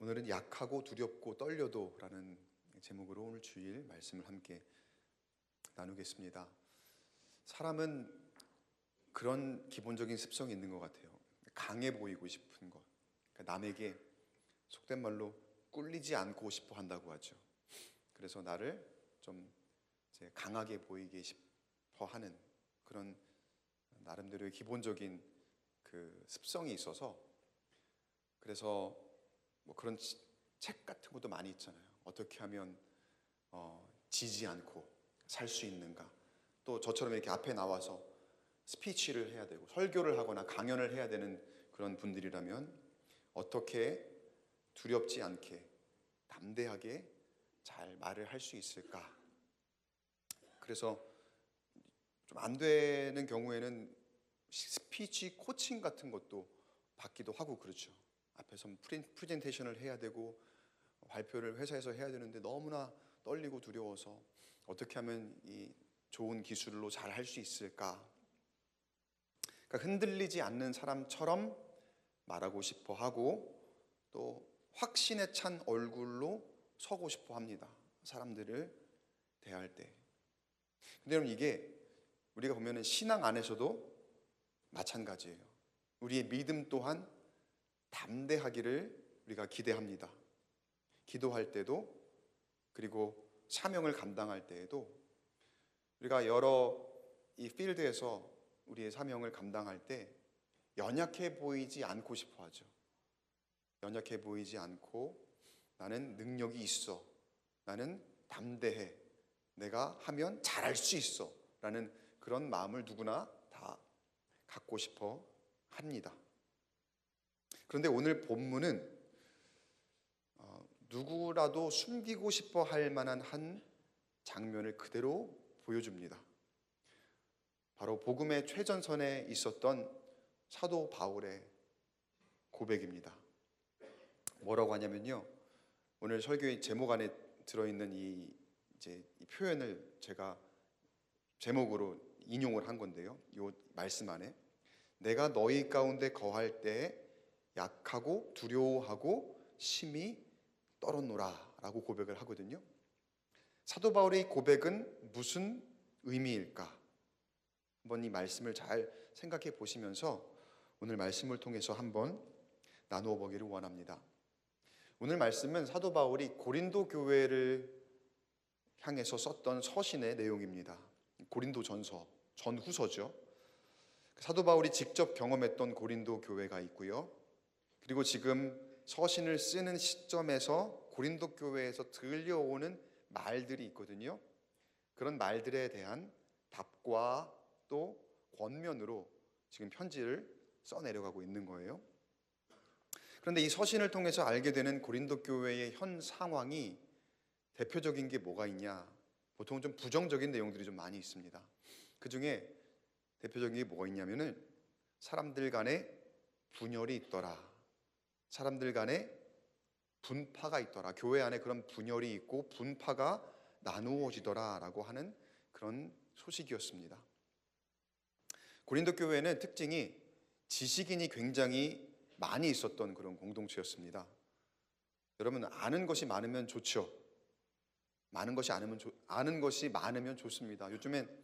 오늘은 약하고 두렵고 떨려도 라는 제목으로 오늘 주일 말씀을 함께 나누겠습니다. 사람은 그런 기본적인 습성이 있는 것 같아요. 강해 보이고 싶은 것. 그러니까 남에게 속된 말로 꿀리지 않고 싶어 한다고 하죠. 그래서 나를 좀 이제 강하게 보이게 싶어 하는 그런 나름대로의 기본적인 그 습성이 있어서, 그래서 뭐 그런 책 같은 것도 많이 있잖아요. 어떻게 하면 지지 않고 살 수 있는가. 또 저처럼 이렇게 앞에 나와서 스피치를 해야 되고 설교를 하거나 강연을 해야 되는 그런 분들이라면 어떻게 두렵지 않게 담대하게 잘 말을 할 수 있을까. 그래서 좀 안 되는 경우에는 스피치 코칭 같은 것도 받기도 하고 그렇죠. 앞에서 프레젠테이션을 해야 되고 발표를 회사에서 해야 되는데 너무나 떨리고 두려워서 어떻게 하면 이 좋은 기술로 잘 할 수 있을까. 그러니까 흔들리지 않는 사람처럼 말하고 싶어 하고 또 확신에 찬 얼굴로 서고 싶어 합니다. 사람들을 대할 때. 근데 여러분, 이게 우리가 보면은 신앙 안에서도 마찬가지예요. 우리의 믿음 또한 담대하기를 우리가 기대합니다. 기도할 때도, 그리고 사명을 감당할 때에도 우리가 여러 이 필드에서 우리의 사명을 감당할 때 연약해 보이지 않고 싶어 하죠. 연약해 보이지 않고 나는 능력이 있어, 나는 담대해, 내가 하면 잘할 수 있어 라는 그런 마음을 누구나 다 갖고 싶어 합니다. 그런데 오늘 본문은 누구라도 숨기고 싶어 할 만한 한 장면을 그대로 보여줍니다. 바로 복음의 최전선에 있었던 사도 바울의 고백입니다. 뭐라고 하냐면요, 오늘 설교의 제목 안에 들어있는 이 표현을 제가 제목으로 인용을 한 건데요, 이 말씀 안에 내가 너희 가운데 거할 때에 약하고 두려워하고 심히 떨었노라 라고 고백을 하거든요. 사도 바울의 고백은 무슨 의미일까? 한번 이 말씀을 잘 생각해 보시면서 오늘 말씀을 통해서 한번 나누어 보기를 원합니다. 오늘 말씀은 사도 바울이 고린도 교회를 향해서 썼던 서신의 내용입니다. 고린도 전서, 전후서죠. 사도 바울이 직접 경험했던 고린도 교회가 있고요. 그리고 지금 서신을 쓰는 시점에서 고린도 교회에서 들려오는 말들이 있거든요. 그런 말들에 대한 답과 또 권면으로 지금 편지를 써내려가고 있는 거예요. 그런데 이 서신을 통해서 알게 되는 고린도 교회의 현 상황이 대표적인 게 뭐가 있냐? 보통 좀 부정적인 내용들이 좀 많이 있습니다. 그 중에 대표적인 게 뭐가 있냐면은 사람들 간에 분열이 있더라, 사람들 간에 분파가 있더라, 교회 안에 그런 분열이 있고 분파가 나누어지더라 라고 하는 그런 소식이었습니다. 고린도 교회는 특징이 지식인이 굉장히 많이 있었던 그런 공동체였습니다. 여러분, 아는 것이 많으면 좋죠. 아는 것이 많으면 좋습니다. 요즘엔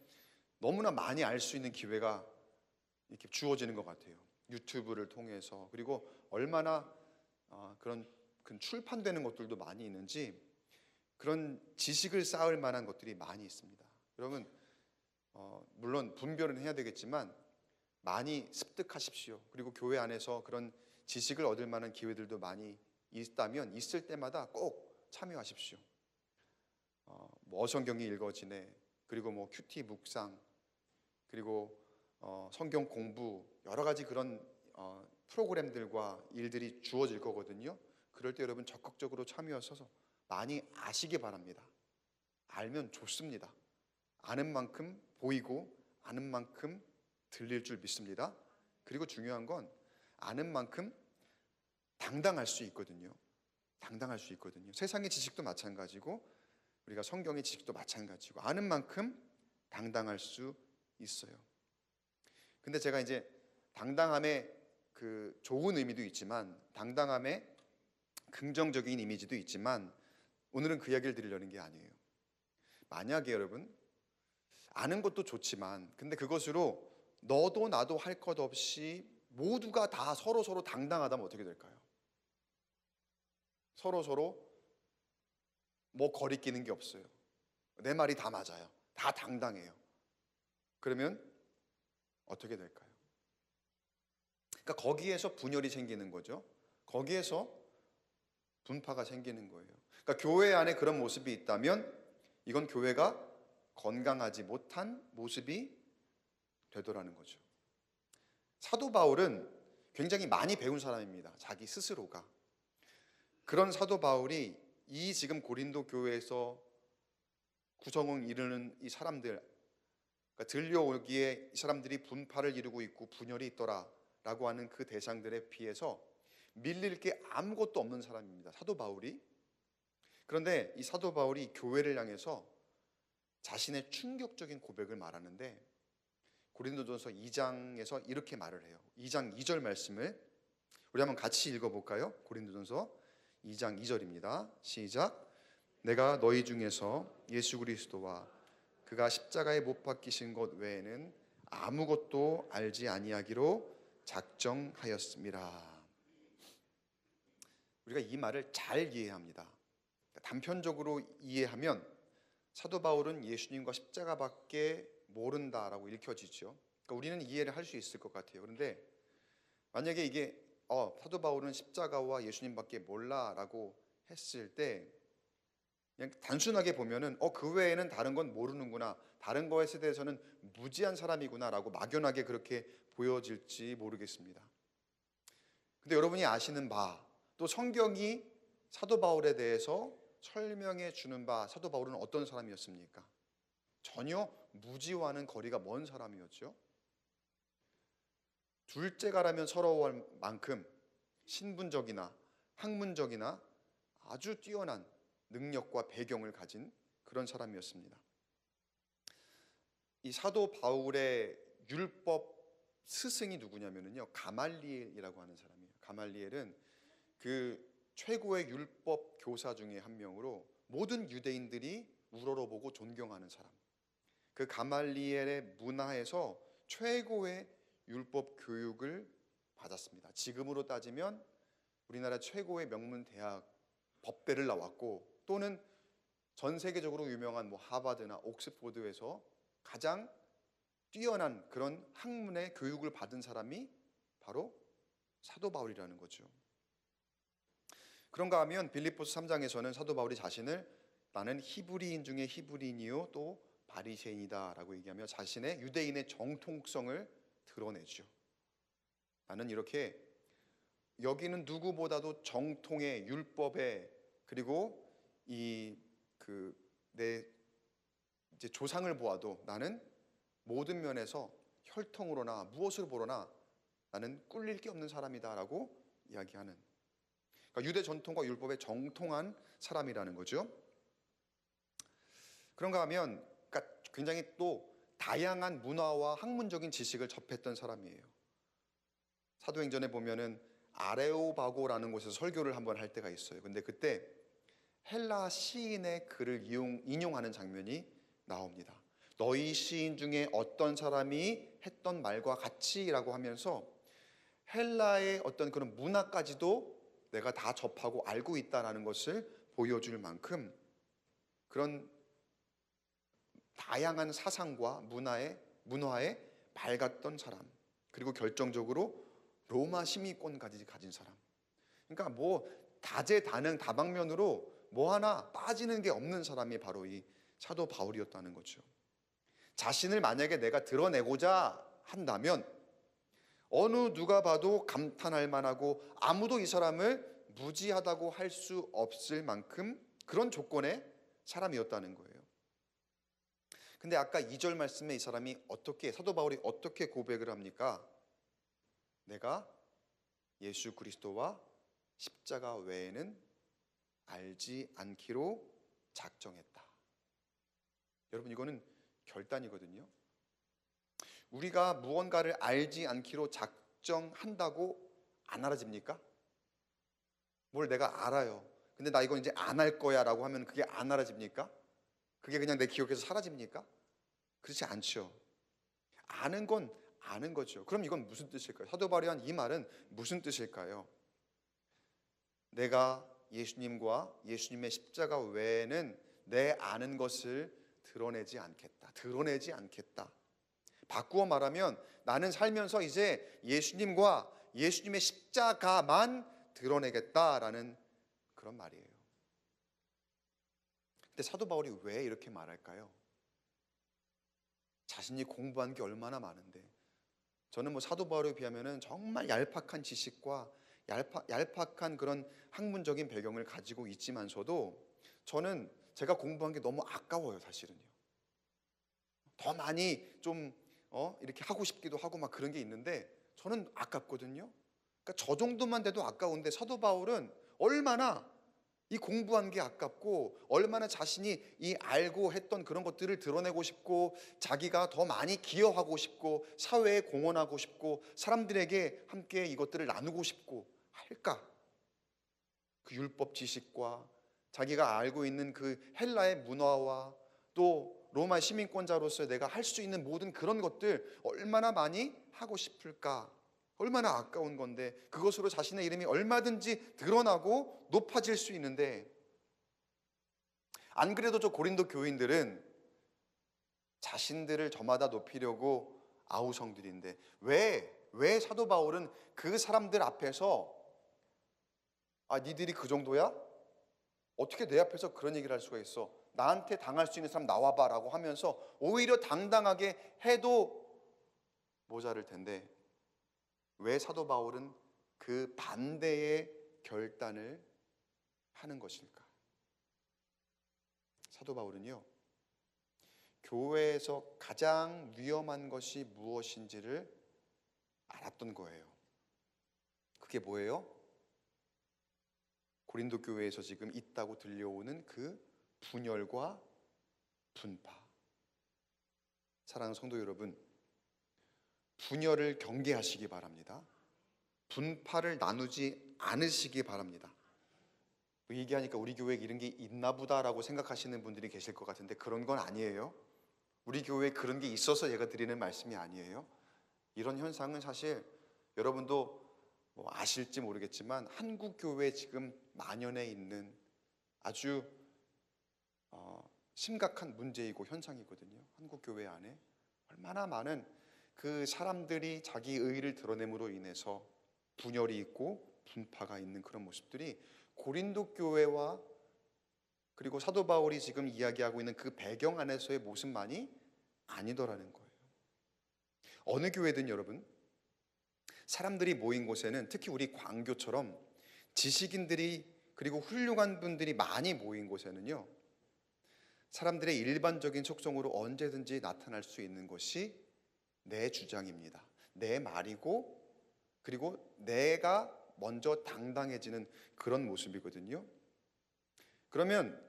너무나 많이 알 수 있는 기회가 이렇게 주어지는 것 같아요. 유튜브를 통해서. 그리고 얼마나 그런 출판되는 것들도 많이 있는지 그런 지식을 쌓을 만한 것들이 많이 있습니다. 여러분, 물론 분별은 해야 되겠지만 많이 습득하십시오. 그리고 교회 안에서 그런 지식을 얻을 만한 기회들도 많이 있다면 있을 때마다 꼭 참여하십시오. 뭐 어성경이 읽어지네, 그리고 뭐 큐티 묵상, 그리고 성경 공부, 여러 가지 그런 프로그램들과 일들이 주어질 거거든요. 그럴 때 여러분 적극적으로 참여하셔서 많이 아시기 바랍니다. 알면 좋습니다. 아는 만큼 보이고 아는 만큼 들릴 줄 믿습니다. 그리고 중요한 건 아는 만큼 당당할 수 있거든요. 당당할 수 있거든요. 세상의 지식도 마찬가지고 우리가 성경의 지식도 마찬가지고 아는 만큼 당당할 수 있어요. 근데 제가 이제 당당함의 그 좋은 의미도 있지만 당당함의 긍정적인 이미지도 있지만 오늘은 그 이야기를 드리려는 게 아니에요. 만약에 여러분 아는 것도 좋지만 근데 그것으로 너도 나도 할 것 없이 모두가 다 서로 당당하다면 어떻게 될까요? 서로 뭐 거리끼는 게 없어요. 내 말이 다 맞아요. 다 당당해요. 그러면 어떻게 될까요? 그러니까 거기에서 분열이 생기는 거죠. 거기에서 분파가 생기는 거예요. 그러니까 교회 안에 그런 모습이 있다면 이건 교회가 건강하지 못한 모습이 되더라는 거죠. 사도 바울은 굉장히 많이 배운 사람입니다. 자기 스스로가. 그런 사도 바울이 이 지금 고린도 교회에서 구성을 이루는 이 사람들, 그러니까 들려오기에 이 사람들이 분파를 이루고 있고 분열이 있더라라고 하는 그 대상들에 비해서 밀릴 게 아무것도 없는 사람입니다. 사도 바울이. 그런데 이 사도 바울이 교회를 향해서 자신의 충격적인 고백을 말하는데 고린도전서 2장에서 이렇게 말을 해요. 2장 2절 말씀을 우리 한번 같이 읽어볼까요? 고린도전서 2장 2절입니다. 시작. 내가 너희 중에서 예수 그리스도와 그가 십자가에 못 박히신 것 외에는 아무것도 알지 아니하기로 작정하였습니다. 우리가 이 말을 잘 이해합니다. 단편적으로 이해하면 사도 바울은 예수님과 십자가밖에 모른다라고 읽혀지죠. 그러니까 우리는 이해를 할 수 있을 것 같아요. 그런데 만약에 이게 사도 바울은 십자가와 예수님밖에 몰라라고 했을 때 그냥 단순하게 보면은 그 외에는 다른 건 모르는구나, 다른 것에 대해서는 무지한 사람이구나라고 막연하게 그렇게 보여질지 모르겠습니다. 근데 여러분이 아시는 바, 또 성경이 사도 바울에 대해서 설명해 주는 바, 사도 바울은 어떤 사람이었습니까? 전혀 무지와는 거리가 먼 사람이었죠. 둘째가라면 서러워할 만큼 신분적이나 학문적이나 아주 뛰어난 능력과 배경을 가진 그런 사람이었습니다. 이 사도 바울의 율법 스승이 누구냐면요, 가말리엘이라고 하는 사람이에요. 가말리엘은 그 최고의 율법 교사 중에 한 명으로 모든 유대인들이 우러러보고 존경하는 사람. 그 가말리엘의 문화에서 최고의 율법 교육을 받았습니다. 지금으로 따지면 우리나라 최고의 명문 대학 법대를 나왔고 또는 전 세계적으로 유명한 하버드나 옥스포드에서 가장 뛰어난 그런 학문의 교육을 받은 사람이 바로 사도 바울이라는 거죠. 그런가 하면 빌립보서 3장에서는 사도 바울이 자신을 나는 히브리인 중에 히브리인이요 또 바리새인이다 라고 얘기하며 자신의 유대인의 정통성을 드러내죠. 나는 이렇게 여기는 누구보다도 정통의 율법에 그리고 내 조상을 보아도 나는 모든 면에서 혈통으로나 무엇을 보러나 나는 꿀릴 게 없는 사람이다라고 이야기하는, 그러니까 유대 전통과 율법에 정통한 사람이라는 거죠. 그런가 하면 그러니까 굉장히 또 다양한 문화와 학문적인 지식을 접했던 사람이에요. 사도행전에 보면은 아레오바고라는 곳에서 설교를 한번 할 때가 있어요. 근데 그때 헬라 시인의 글을 인용하는 장면이 나옵니다. 너희 시인 중에 어떤 사람이 했던 말과 같이라고 하면서 헬라의 어떤 그런 문화까지도 내가 다 접하고 알고 있다는 것을 보여줄 만큼 그런 다양한 사상과 문화에 밝았던 사람, 그리고 결정적으로 로마 시민권까지 가진 사람. 그러니까 다재다능 다방면으로 하나 빠지는 게 없는 사람이 바로 이 사도 바울이었다는 거죠. 자신을 만약에 내가 드러내고자 한다면 어느 누가 봐도 감탄할 만하고 아무도 이 사람을 무지하다고 할 수 없을 만큼 그런 조건의 사람이었다는 거예요. 근데 아까 2절 말씀에 이 사람이 사도 바울이 어떻게 고백을 합니까? 내가 예수 그리스도와 십자가 외에는 알지 않기로 작정했다. 여러분, 이거는 결단이거든요. 우리가 무언가를 알지 않기로 작정한다고 안 알아집니까? 뭘 내가 알아요. 근데 나 이건 이제 안 할 거야 라고 하면 그게 안 알아집니까? 그게 그냥 내 기억에서 사라집니까? 그렇지 않죠. 아는 건 아는 거죠. 그럼 이건 무슨 뜻일까요? 사도 바울이 한 이 말은 무슨 뜻일까요? 내가 예수님과 예수님의 십자가 외에는 내 아는 것을 드러내지 않겠다. 드러내지 않겠다. 바꾸어 말하면 나는 살면서 이제 예수님과 예수님의 십자가만 드러내겠다라는 그런 말이에요. 근데 사도 바울이 왜 이렇게 말할까요? 자신이 공부한 게 얼마나 많은데. 저는 뭐 사도 바울에 비하면은 정말 얄팍한 지식과 얄팍한 그런 학문적인 배경을 가지고 있지만서도 저는 제가 공부한 게 너무 아까워요, 사실은요. 더 많이 좀 이렇게 하고 싶기도 하고 막 그런 게 있는데 저는 아깝거든요. 그러니까 저 정도만 돼도 아까운데 사도 바울은 얼마나 이 공부한 게 아깝고 얼마나 자신이 이 알고 했던 그런 것들을 드러내고 싶고 자기가 더 많이 기여하고 싶고 사회에 공헌하고 싶고 사람들에게 함께 이것들을 나누고 싶고 할까? 그 율법 지식과 자기가 알고 있는 그 헬라의 문화와 또 로마 시민권자로서 내가 할 수 있는 모든 그런 것들 얼마나 많이 하고 싶을까? 얼마나 아까운 건데 그것으로 자신의 이름이 얼마든지 드러나고 높아질 수 있는데 안 그래도 저 고린도 교인들은 자신들을 저마다 높이려고 아우성들인데 왜 사도 바울은 그 사람들 앞에서 니들이 그 정도야? 어떻게 내 앞에서 그런 얘기를 할 수가 있어? 나한테 당할 수 있는 사람 나와봐 라고 하면서 오히려 당당하게 해도 모자랄 텐데 왜 사도 바울은 그 반대의 결단을 하는 것일까? 사도 바울은요, 교회에서 가장 위험한 것이 무엇인지를 알았던 거예요. 그게 뭐예요? 고린도 교회에서 지금 있다고 들려오는 그 분열과 분파. 사랑하는 성도 여러분, 분열을 경계하시기 바랍니다. 분파를 나누지 않으시기 바랍니다. 얘기하니까 우리 교회에 이런 게 있나 보다라고 생각하시는 분들이 계실 것 같은데 그런 건 아니에요. 우리 교회에 그런 게 있어서 제가 드리는 말씀이 아니에요. 이런 현상은 사실 여러분도 뭐 아실지 모르겠지만 한국 교회에 지금 만연해 있는 아주 심각한 문제이고 현상이거든요. 한국 교회 안에 얼마나 많은 그 사람들이 자기 의의를 드러냄으로 인해서 분열이 있고 분파가 있는 그런 모습들이 고린도 교회와 그리고 사도 바울이 지금 이야기하고 있는 그 배경 안에서의 모습만이 아니더라는 거예요. 어느 교회든 여러분, 사람들이 모인 곳에는 특히 우리 광교처럼 지식인들이 그리고 훌륭한 분들이 많이 모인 곳에는요, 사람들의 일반적인 속성으로 언제든지 나타날 수 있는 것이 내 주장입니다. 내 말이고 그리고 내가 먼저 당당해지는 그런 모습이거든요. 그러면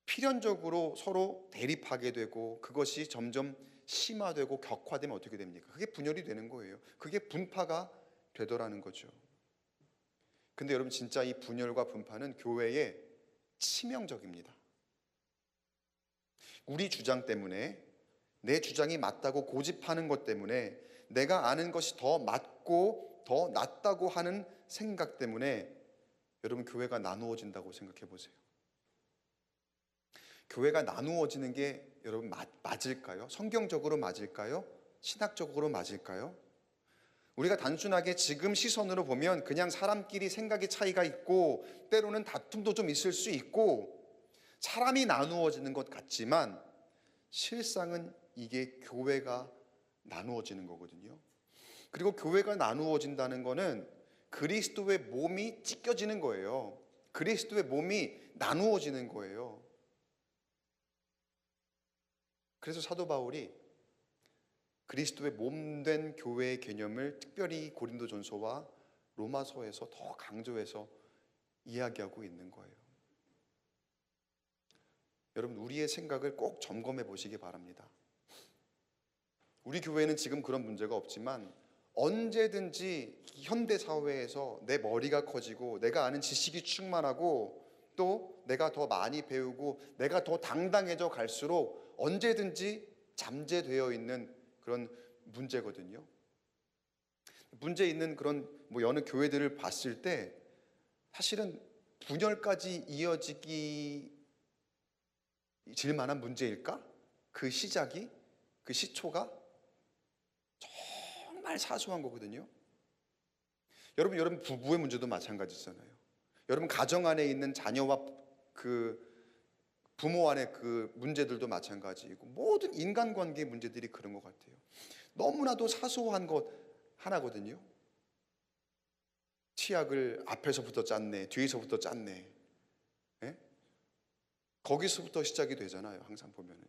필연적으로 서로 대립하게 되고 그것이 점점 심화되고 격화되면 어떻게 됩니까? 그게 분열이 되는 거예요. 그게 분파가 되더라는 거죠. 근데 여러분 진짜 이 분열과 분파는 교회에 치명적입니다. 우리 주장 때문에 내 주장이 맞다고 고집하는 것 때문에 내가 아는 것이 더 맞고 더 낫다고 하는 생각 때문에 여러분 교회가 나누어진다고 생각해 보세요. 교회가 나누어지는 게 여러분 맞을까요? 성경적으로 맞을까요? 신학적으로 맞을까요? 우리가 단순하게 지금 시선으로 보면 그냥 사람끼리 생각의 차이가 있고 때로는 다툼도 좀 있을 수 있고 사람이 나누어지는 것 같지만 실상은 이게 교회가 나누어지는 거거든요. 그리고 교회가 나누어진다는 거는 그리스도의 몸이 찢겨지는 거예요. 그리스도의 몸이 나누어지는 거예요. 그래서 사도 바울이 그리스도의 몸된 교회의 개념을 특별히 고린도전서와 로마서에서 더 강조해서 이야기하고 있는 거예요. 여러분 우리의 생각을 꼭 점검해 보시기 바랍니다. 우리 교회는 지금 그런 문제가 없지만 언제든지 현대 사회에서 내 머리가 커지고 내가 아는 지식이 충만하고 또 내가 더 많이 배우고 내가 더 당당해져 갈수록 언제든지 잠재되어 있는 그런 문제거든요. 문제 있는 그런 여느 교회들을 봤을 때 사실은 분열까지 이어지기 질 만한 문제일까? 그 시작이, 그 시초가 정말 사소한 거거든요. 여러분 부부의 문제도 마찬가지잖아요. 여러분 가정 안에 있는 자녀와 그 부모 안의 그 문제들도 마찬가지이고 모든 인간관계의 문제들이 그런 것 같아요. 너무나도 사소한 것 하나거든요. 치약을 앞에서부터 짰네, 뒤에서부터 짰네. 예? 거기서부터 시작이 되잖아요. 항상 보면은.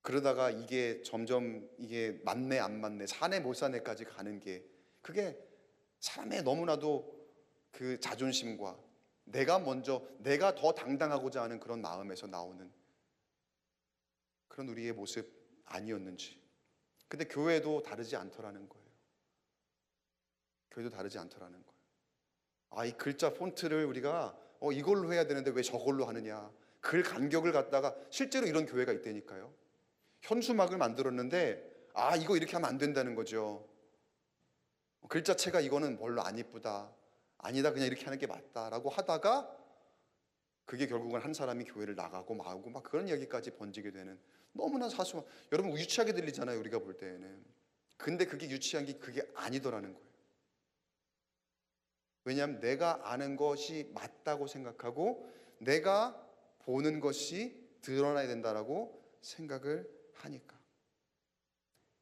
그러다가 이게 점점 이게 맞네 안 맞네 사네 못 사네까지 가는 게 그게 사람의 너무나도 그 자존심과 내가 더 당당하고자 하는 그런 마음에서 나오는 그런 우리의 모습 아니었는지. 근데 교회도 다르지 않더라는 거예요. 교회도 다르지 않더라는 거예요. 이 글자 폰트를 우리가 이걸로 해야 되는데 왜 저걸로 하느냐. 글 간격을 갖다가 실제로 이런 교회가 있다니까요. 현수막을 만들었는데 이거 이렇게 하면 안 된다는 거죠. 글자체가 이거는 별로 안 이쁘다. 아니다 그냥 이렇게 하는 게 맞다라고 하다가 그게 결국은 한 사람이 교회를 나가고 마고 막 그런 이야기까지 번지게 되는 너무나 사소한 여러분 유치하게 들리잖아요. 우리가 볼 때에는. 근데 그게 유치한 게 그게 아니더라는 거예요. 왜냐하면 내가 아는 것이 맞다고 생각하고 내가 보는 것이 드러나야 된다라고 생각을 하니까.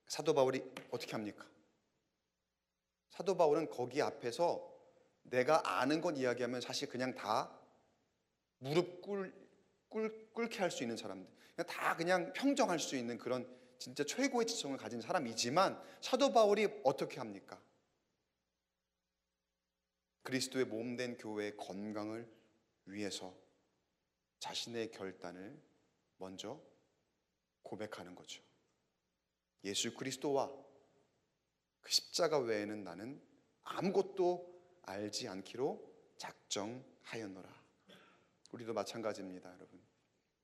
사도 바울이 어떻게 합니까? 사도 바울은 거기 앞에서 내가 아는 것 이야기하면 사실 그냥 다 무릎 꿇게 할 수 있는 사람들, 그냥 평정할 수 있는 그런 진짜 최고의 지성을 가진 사람이지만 사도 바울이 어떻게 합니까? 그리스도의 몸된 교회의 건강을 위해서 자신의 결단을 먼저 고백하는 거죠. 예수 그리스도와 그 십자가 외에는 나는 아무것도 알지 않기로 작정하였노라. 우리도 마찬가지입니다, 여러분.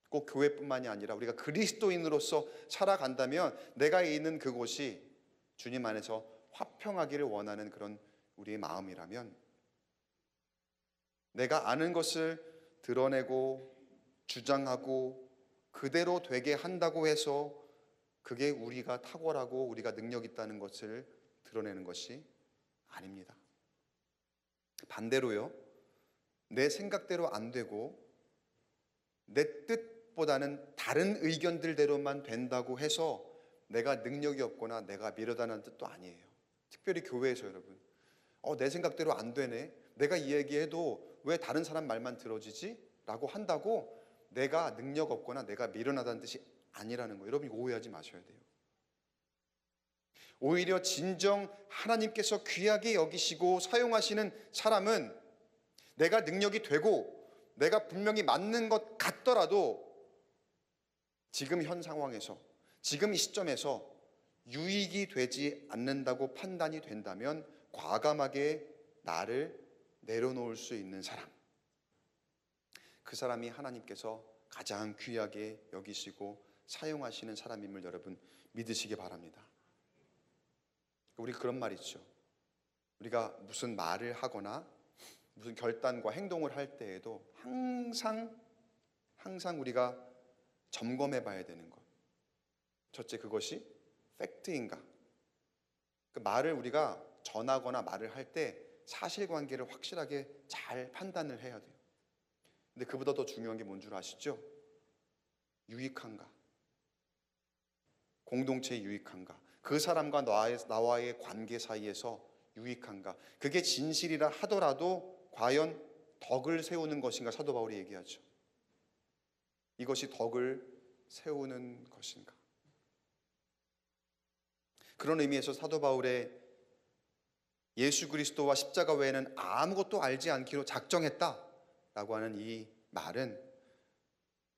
꼭 교회뿐만이 아니라 우리가 그리스도인으로서 살아간다면 내가 있는 그곳이 주님 안에서 화평하기를 원하는 그런 우리의 마음이라면 내가 아는 것을 드러내고 주장하고 그대로 되게 한다고 해서 그게 우리가 탁월하고 우리가 능력 있다는 것을 드러내는 것이 아닙니다. 반대로요, 내 생각대로 안 되고 내 뜻보다는 다른 의견들대로만 된다고 해서 내가 능력이 없거나 내가 미련하다는 뜻도 아니에요. 특별히 교회에서 여러분, 내 생각대로 안 되네, 내가 이 얘기해도 왜 다른 사람 말만 들어지지? 라고 한다고 내가 능력 없거나 내가 미련하다는 뜻이 아니라는 거예요. 여러분이 오해하지 마셔야 돼요. 오히려 진정 하나님께서 귀하게 여기시고 사용하시는 사람은 내가 능력이 되고 내가 분명히 맞는 것 같더라도 지금 현 상황에서 지금 이 시점에서 유익이 되지 않는다고 판단이 된다면 과감하게 나를 내려놓을 수 있는 사람, 그 사람이 하나님께서 가장 귀하게 여기시고 사용하시는 사람임을 여러분 믿으시기 바랍니다. 우리 그런 말 있죠. 우리가 무슨 말을 하거나 무슨 결단과 행동을 할 때에도 항상 우리가 점검해 봐야 되는 것. 첫째, 그것이 팩트인가? 그 말을 우리가 전하거나 말을 할 때 사실관계를 확실하게 잘 판단을 해야 돼요. 근데 그보다 더 중요한 게 뭔 줄 아시죠? 유익한가? 공동체에 유익한가? 그 사람과 나와의 관계 사이에서 유익한가? 그게 진실이라 하더라도 과연 덕을 세우는 것인가? 사도 바울이 얘기하죠. 이것이 덕을 세우는 것인가? 그런 의미에서 사도 바울의 예수 그리스도와 십자가 외에는 아무것도 알지 않기로 작정했다라고 하는 이 말은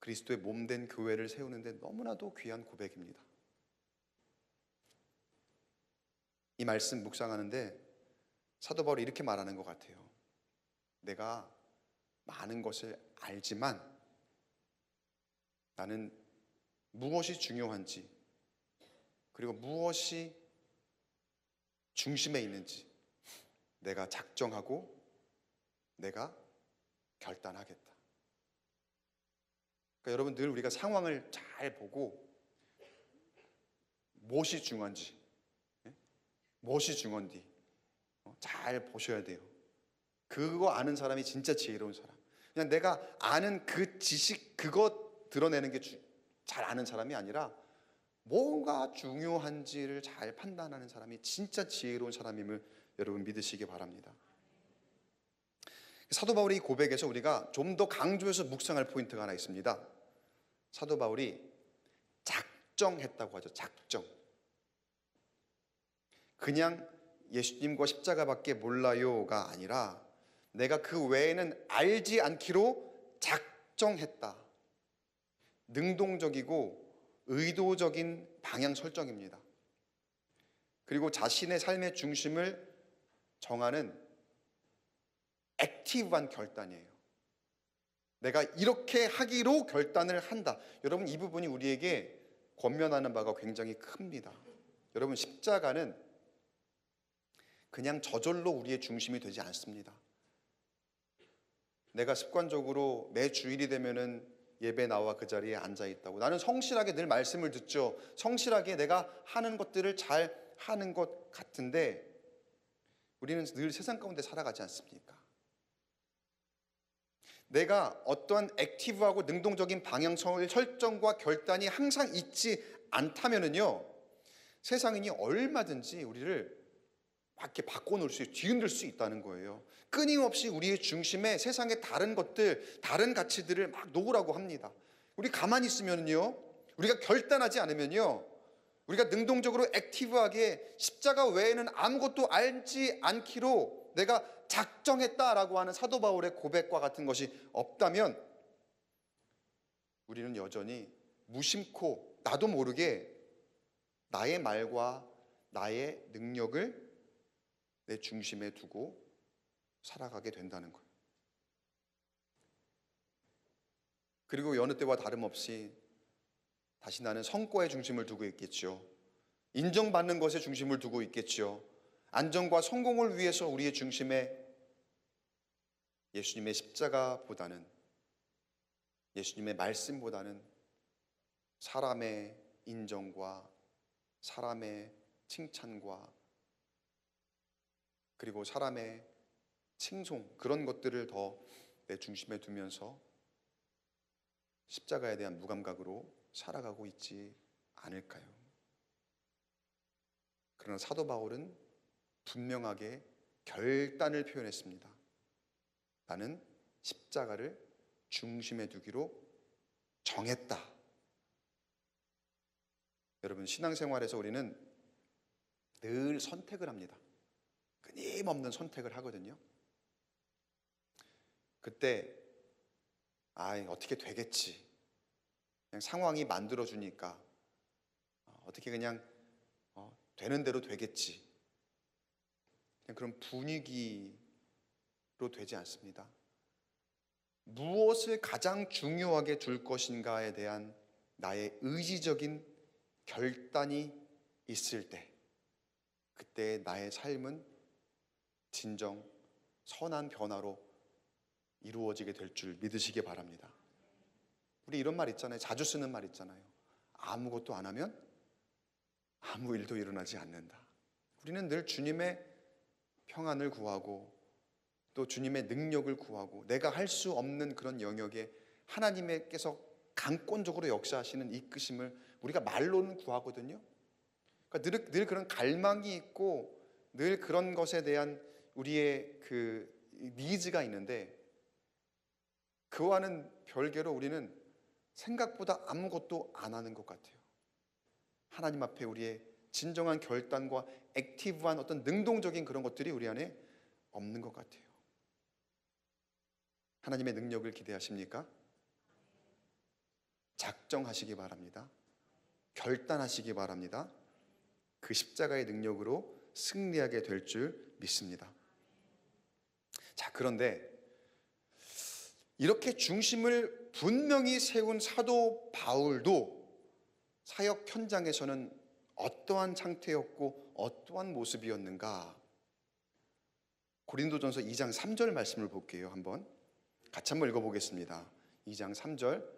그리스도의 몸된 교회를 세우는데 너무나도 귀한 고백입니다. 이 말씀 묵상하는데 사도 바울이 이렇게 말하는 것 같아요. 내가 많은 것을 알지만 나는 무엇이 중요한지, 그리고 무엇이 중심에 있는지 내가 작정하고 내가 결단하겠다. 그러니까 여러분, 늘 우리가 상황을 잘 보고 무엇이 중요한지, 무엇이 중요한지 잘 보셔야 돼요. 그거 아는 사람이 진짜 지혜로운 사람. 그냥 내가 아는 그 지식 그거 드러내는 게 잘 아는 사람이 아니라 뭐가 중요한지를 잘 판단하는 사람이 진짜 지혜로운 사람임을 여러분 믿으시기 바랍니다. 사도 바울의 고백에서 우리가 좀 더 강조해서 묵상할 포인트가 하나 있습니다. 사도 바울이 작정했다고 하죠. 작정. 그냥 예수님과 십자가밖에 몰라요가 아니라 내가 그 외에는 알지 않기로 작정했다. 능동적이고 의도적인 방향 설정입니다. 그리고 자신의 삶의 중심을 정하는 액티브한 결단이에요. 내가 이렇게 하기로 결단을 한다. 여러분, 이 부분이 우리에게 권면하는 바가 굉장히 큽니다. 여러분, 십자가는 그냥 저절로 우리의 중심이 되지 않습니다. 내가 습관적으로 매 주일이 되면은 예배 나와 그 자리에 앉아 있다고, 나는 성실하게 늘 말씀을 듣죠. 성실하게 내가 하는 것들을 잘 하는 것 같은데 우리는 늘 세상 가운데 살아가지 않습니까? 내가 어떠한 액티브하고 능동적인 방향 설정과 결단이 항상 있지 않다면은요, 세상인이 얼마든지 우리를 밖에 바꿔놓을 수, 뒤흔들 수 있다는 거예요. 끊임없이 우리의 중심에 세상의 다른 것들, 다른 가치들을 막 놓으라고 합니다. 우리 가만히 있으면요, 우리가 결단하지 않으면요, 우리가 능동적으로 액티브하게 십자가 외에는 아무것도 알지 않기로 내가 작정했다라고 하는 사도 바울의 고백과 같은 것이 없다면 우리는 여전히 무심코 나도 모르게 나의 말과 나의 능력을 내 중심에 두고 살아가게 된다는 거예요. 그리고 여느 때와 다름없이 다시 나는 성과에 중심을 두고 있겠죠. 인정받는 것에 중심을 두고 있겠죠. 안정과 성공을 위해서 우리의 중심에 예수님의 십자가보다는, 예수님의 말씀보다는 사람의 인정과 사람의 칭찬과 그리고 사람의 칭송, 그런 것들을 더 내 중심에 두면서 십자가에 대한 무감각으로 살아가고 있지 않을까요? 그러나 사도 바울은 분명하게 결단을 표현했습니다. 나는 십자가를 중심에 두기로 정했다. 여러분, 신앙생활에서 우리는 늘 선택을 합니다. 끊임없는 선택을 하거든요. 그때 어떻게 되겠지, 그냥 상황이 만들어주니까 어떻게 그냥 되는 대로 되겠지, 그냥 그런 분위기로 되지 않습니다. 무엇을 가장 중요하게 둘 것인가에 대한 나의 의지적인 결단이 있을 때, 그때 나의 삶은 진정 선한 변화로 이루어지게 될 줄 믿으시기 바랍니다. 우리 이런 말 있잖아요. 자주 쓰는 말 있잖아요. 아무것도 안 하면 아무 일도 일어나지 않는다. 우리는 늘 주님의 평안을 구하고 또 주님의 능력을 구하고 내가 할 수 없는 그런 영역에 하나님께서 강권적으로 역사하시는 이끄심을 우리가 말로는 구하거든요. 그러니까 늘 그런 갈망이 있고 늘 그런 것에 대한 우리의 그 니즈가 있는데, 그와는 별개로 우리는 생각보다 아무것도 안 하는 것 같아요. 하나님 앞에 우리의 진정한 결단과 액티브한 어떤 능동적인 그런 것들이 우리 안에 없는 것 같아요. 하나님의 능력을 기대하십니까? 작정하시기 바랍니다. 결단하시기 바랍니다. 그 십자가의 능력으로 승리하게 될 줄 믿습니다. 자, 그런데 이렇게 중심을 분명히 세운 사도 바울도 사역 현장에서는 어떠한 상태였고 어떠한 모습이었는가? 고린도전서 2장 3절 말씀을 볼게요. 한번 같이 한번 읽어보겠습니다. 2장 3절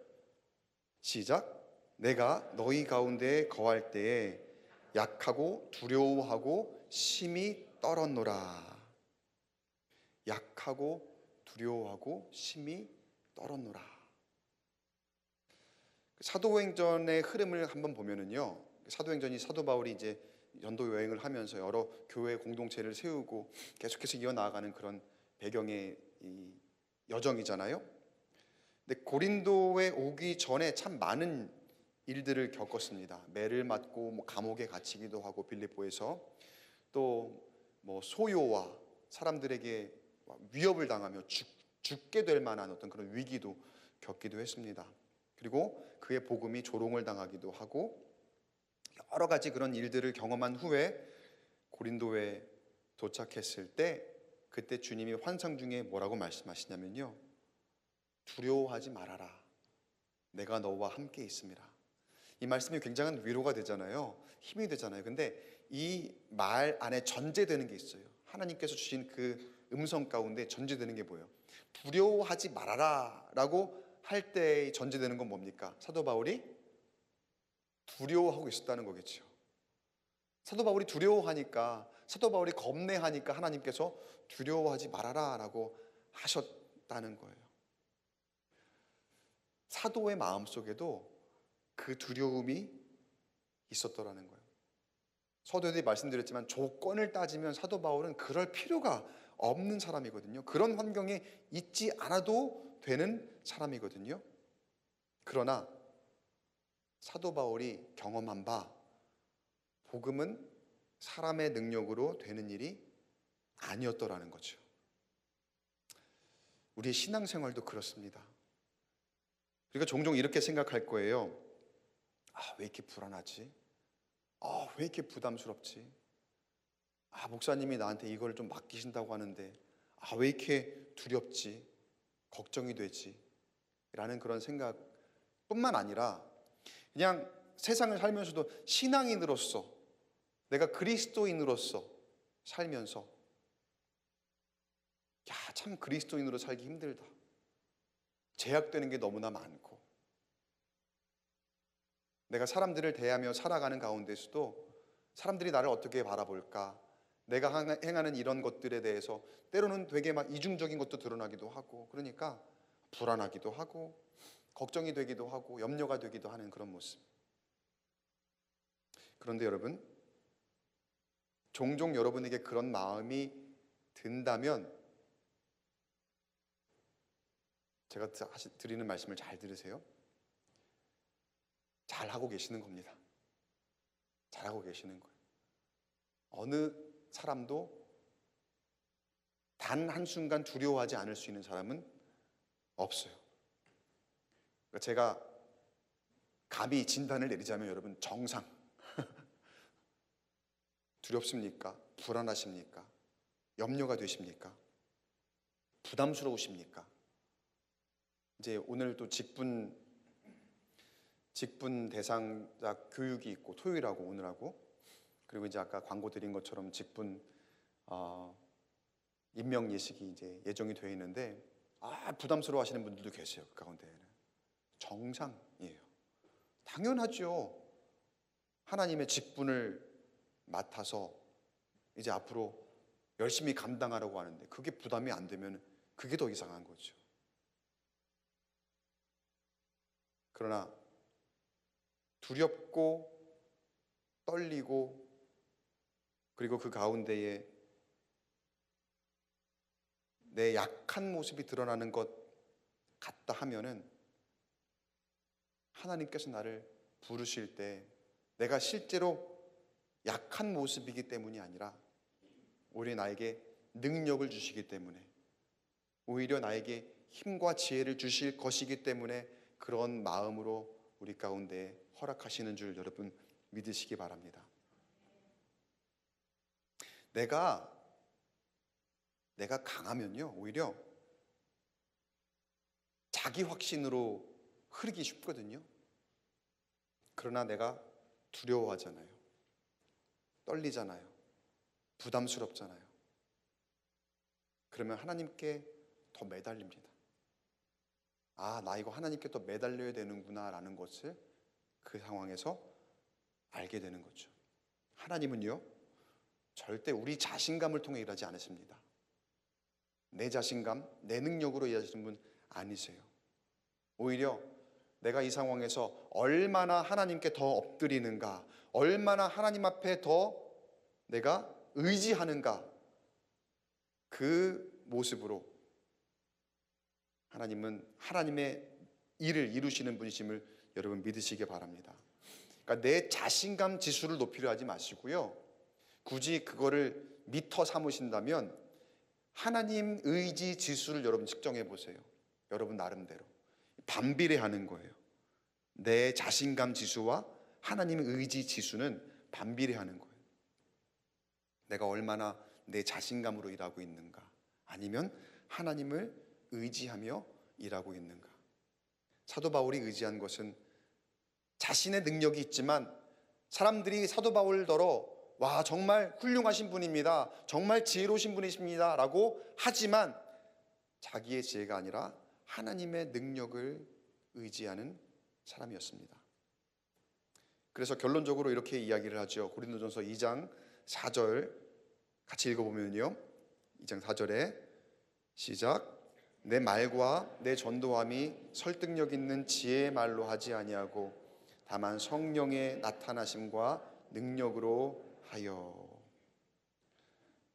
시작. 내가 너희 가운데에 거할 때에 약하고 두려워하고 심히 떨었노라. 약하고 두려워하고 심히 떨었노라. 사도행전의 흐름을 한번 보면은요, 사도행전이 사도 바울이 이제 전도 여행을 하면서 여러 교회 공동체를 세우고 계속해서 이어나가는 그런 배경의 이 여정이잖아요. 근데 고린도에 오기 전에 참 많은 일들을 겪었습니다. 매를 맞고 뭐 감옥에 갇히기도 하고, 빌립보에서 또 뭐 소요와 사람들에게 위협을 당하며 죽게 될 만한 어떤 그런 위기도 겪기도 했습니다. 그리고 그의 복음이 조롱을 당하기도 하고, 여러 가지 그런 일들을 경험한 후에 고린도에 도착했을 때, 그때 주님이 환상 중에 뭐라고 말씀하시냐면요, 두려워하지 말아라, 내가 너와 함께 있음이라. 이 말씀이 굉장한 위로가 되잖아요. 힘이 되잖아요. 근데 이 말 안에 전제되는 게 있어요. 하나님께서 주신 그 음성 가운데 전제되는 게 뭐예요? 두려워하지 말아라 라고 할 때 전제되는 건 뭡니까? 사도 바울이 두려워하고 있었다는 거겠죠. 사도 바울이 두려워하니까, 사도 바울이 겁내하니까 하나님께서 두려워하지 말아라 라고 하셨다는 거예요. 사도의 마음속에도 그 두려움이 있었더라는 거예요. 서두에도 말씀드렸지만 조건을 따지면 사도 바울은 그럴 필요가 없는 사람이거든요. 그런 환경에 있지 않아도 되는 사람이거든요. 그러나 사도 바울이 경험한 바, 복음은 사람의 능력으로 되는 일이 아니었더라는 거죠. 우리의 신앙생활도 그렇습니다. 그러니까 종종 이렇게 생각할 거예요. 왜 이렇게 불안하지? 왜 이렇게 부담스럽지? 목사님이 나한테 이걸 좀 맡기신다고 하는데 왜 이렇게 두렵지? 걱정이 되지? 라는 그런 생각뿐만 아니라, 그냥 세상을 살면서도 신앙인으로서, 내가 그리스도인으로서 살면서 참 그리스도인으로 살기 힘들다, 제약되는 게 너무나 많고, 내가 사람들을 대하며 살아가는 가운데서도 사람들이 나를 어떻게 바라볼까, 내가 행하는 이런 것들에 대해서 때로는 되게 막 이중적인 것도 드러나기도 하고, 그러니까 불안하기도 하고 걱정이 되기도 하고 염려가 되기도 하는 그런 모습. 그런데 여러분, 종종 여러분에게 그런 마음이 든다면 제가 드리는 말씀을 잘 들으세요. 잘하고 계시는 겁니다. 잘하고 계시는 거예요. 어느 사람도 단 한순간 두려워하지 않을 수 있는 사람은 없어요. 그러니까 제가 감히 진단을 내리자면, 여러분, 정상. 두렵습니까? 불안하십니까? 염려가 되십니까? 부담스러우십니까? 이제 오늘 또 직분 대상자 교육이 있고, 토요일하고 오늘하고, 그리고 이제 아까 광고 드린 것처럼 직분 임명 예식이 이제 예정이 되어 있는데, 부담스러워 하시는 분들도 계세요. 그 가운데에는 정상이에요. 당연하죠. 하나님의 직분을 맡아서 이제 앞으로 열심히 감당하려고 하는데 그게 부담이 안 되면 그게 더 이상한 거죠. 그러나 두렵고 떨리고, 그리고 그 가운데에 내 약한 모습이 드러나는 것 같다 하면은, 하나님께서 나를 부르실 때 내가 실제로 약한 모습이기 때문이 아니라 오히려 나에게 능력을 주시기 때문에, 오히려 나에게 힘과 지혜를 주실 것이기 때문에 그런 마음으로 우리 가운데 허락하시는 줄 여러분 믿으시기 바랍니다. 내가 강하면요, 오히려 자기 확신으로 흐르기 쉽거든요. 그러나 내가 두려워하잖아요. 떨리잖아요. 부담스럽잖아요. 그러면 하나님께 더 매달립니다. 아, 나 이거 하나님께 더 매달려야 되는구나 라는 것을 그 상황에서 알게 되는 거죠. 하나님은요, 절대 우리 자신감을 통해 일하지 않으십니다. 내 자신감, 내 능력으로 일하시는 분 아니세요. 오히려 내가 이 상황에서 얼마나 하나님께 더 엎드리는가, 얼마나 하나님 앞에 더 내가 의지하는가, 그 모습으로 하나님은 하나님의 일을 이루시는 분이심을 여러분 믿으시기 바랍니다. 그러니까 내 자신감 지수를 높이려 하지 마시고요, 굳이 그거를 미터 삼으신다면 하나님 의지 지수를 여러분 측정해 보세요. 여러분 나름대로 반비례하는 거예요. 내 자신감 지수와 하나님의 의지 지수는 반비례하는 거예요. 내가 얼마나 내 자신감으로 일하고 있는가, 아니면 하나님을 의지하며 일하고 있는가. 사도 바울이 의지한 것은 자신의 능력이 있지만 사람들이 사도 바울더러 와, 정말 훌륭하신 분입니다, 정말 지혜로우신 분이십니다 라고 하지만 자기의 지혜가 아니라 하나님의 능력을 의지하는 사람이었습니다. 그래서 결론적으로 이렇게 이야기를 하죠. 고린도전서 2장 4절 같이 읽어보면요, 2장 4절에 시작. 내 말과 내 전도함이 설득력 있는 지혜의 말로 하지 아니하고 다만 성령의 나타나심과 능력으로 하여.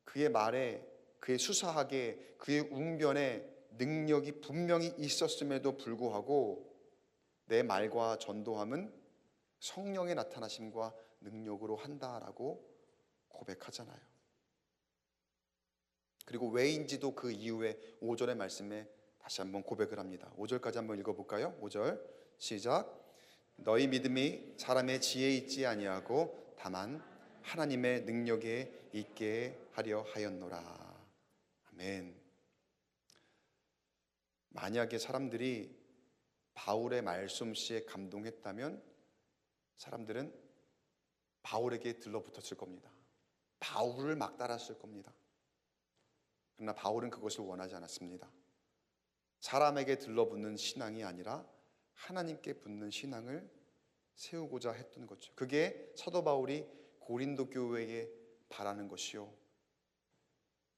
그의 말에, 그의 수사하게, 그의 웅변에 능력이 분명히 있었음에도 불구하고 내 말과 전도함은 성령의 나타나심과 능력으로 한다라고 고백하잖아요. 그리고 왜인지도 그 이후에 5절의 말씀에 다시 한번 고백을 합니다. 5절까지 한번 읽어볼까요? 5절 시작. 너희 믿음이 사람의 지혜에 있지 아니하고 다만 하나님의 능력에 있게 하려 하였노라. 아멘. 만약에 사람들이 바울의 말씀씨에 감동했다면 사람들은 바울에게 들러붙었을 겁니다. 바울을 막 따랐을 겁니다. 그러나 바울은 그것을 원하지 않았습니다. 사람에게 들러붙는 신앙이 아니라 하나님께 붙는 신앙을 세우고자 했던 거죠. 그게 사도 바울이 고린도 교회에 바라는 것이요,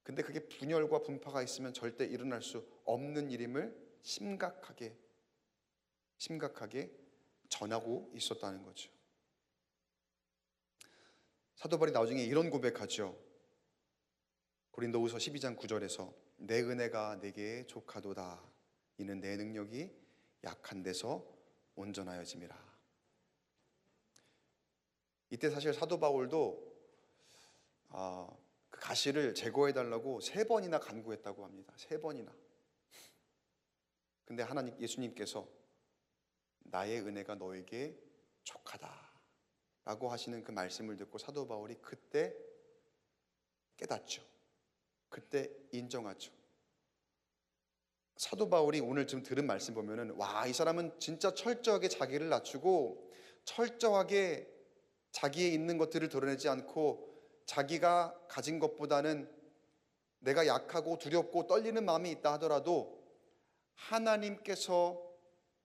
근데 그게 분열과 분파가 있으면 절대 일어날 수 없는 일임을 심각하게 전하고 있었다는 거죠. 사도 바울이 나중에 이런 고백하죠. 고린도후서 12장 9절에서 내 은혜가 내게 족하도다. 이는 내 능력이 약한 데서 온전하여짐이라. 이때 사실 사도 바울도 그 가시를 제거해달라고 3번이나 간구했다고 합니다. 3번이나. 근데 하나님, 예수님께서 나의 은혜가 너에게 족하다 라고 하시는 그 말씀을 듣고 사도 바울이 그때 깨닫죠. 그때 인정하죠. 사도 바울이 오늘 지금 들은 말씀 보면은 와, 이 사람은 진짜 철저하게 자기를 낮추고 철저하게 자기에 있는 것들을 드러내지 않고 자기가 가진 것보다는 내가 약하고 두렵고 떨리는 마음이 있다 하더라도 하나님께서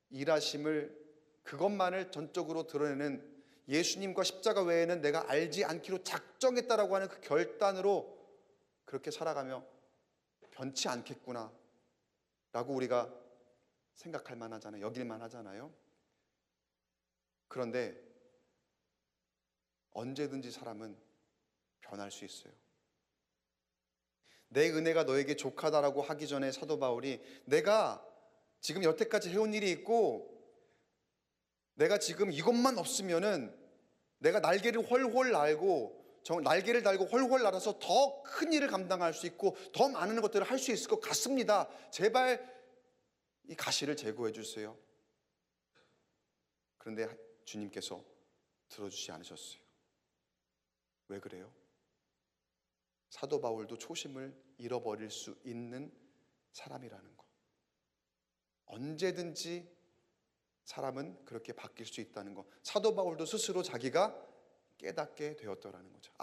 일하심을, 그것만을 전적으로 드러내는, 예수님과 십자가 외에는 내가 알지 않기로 작정했다라고 하는 그 결단으로 그렇게 살아가며 변치 않겠구나 라고 우리가 생각할 만하잖아요. 여길 만하잖아요. 그런데 언제든지 사람은 변할 수 있어요. 내 은혜가 너에게 족하다라고 하기 전에 사도 바울이 내가 지금 여태까지 해온 일이 있고 내가 지금 이것만 없으면은 내가 날개를 훨훨 날개를 달고 훨훨 날아서 더 큰 일을 감당할 수 있고 더 많은 것들을 할 수 있을 것 같습니다. 제발 이 가시를 제거해 주세요. 그런데 주님께서 들어주지 않으셨어요. 왜 그래요? 사도 바울도 초심을 잃어버릴 수 있는 사람이라는 거. 언제든지 사람은 그렇게 바뀔 수 있다는 거. 사도 바울도 스스로 자기가 깨닫게 되었더라는 거죠.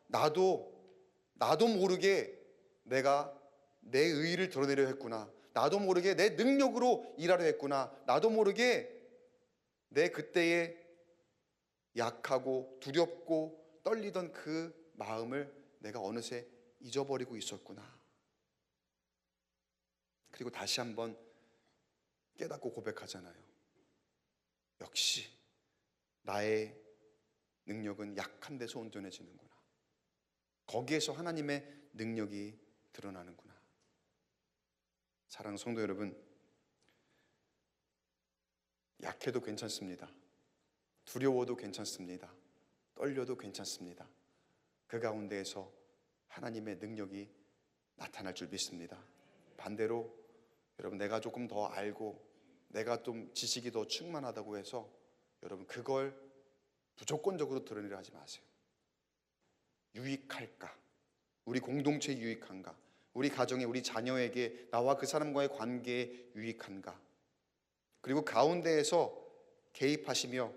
나도 모르게 내가 내 의의를 드러내려 했구나. 나도 모르게 내 능력으로 일하려 했구나. 나도 모르게 내 그때의 약하고 두렵고 떨리던 그 마음을 내가 어느새 잊어버리고 있었구나. 그리고 다시 한번 깨닫고 고백하잖아요. 역시 나의 능력은 약한 데서 온전해지는구나. 거기에서 하나님의 능력이 드러나는구나. 사랑하는 성도 여러분, 약해도 괜찮습니다. 두려워도 괜찮습니다. 떨려도 괜찮습니다. 그 가운데에서 하나님의 능력이 나타날 줄 믿습니다. 반대로 여러분, 내가 조금 더 알고 내가 좀 지식이 더 충만하다고 해서 여러분 그걸 무조건적으로 드러내려 하지 마세요. 유익할까? 우리 공동체에 유익한가? 우리 가정에, 우리 자녀에게, 나와 그 사람과의 관계에 유익한가? 그리고 가운데에서 개입하시며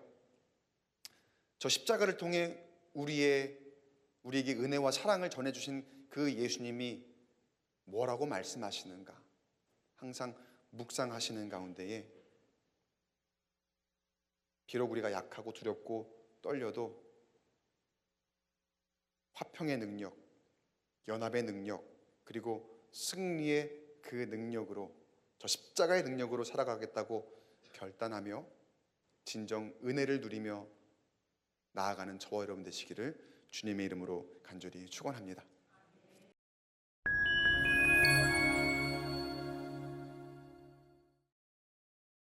저 십자가를 통해 우리에게 은혜와 사랑을 전해주신 그 예수님이 뭐라고 말씀하시는가? 항상 묵상하시는 가운데에 비록 우리가 약하고 두렵고 떨려도 화평의 능력, 연합의 능력, 그리고 승리의 그 능력으로, 저 십자가의 능력으로 살아가겠다고 결단하며 진정 은혜를 누리며 나아가는 저와 여러분 되시기를 주님의 이름으로 간절히 축원합니다.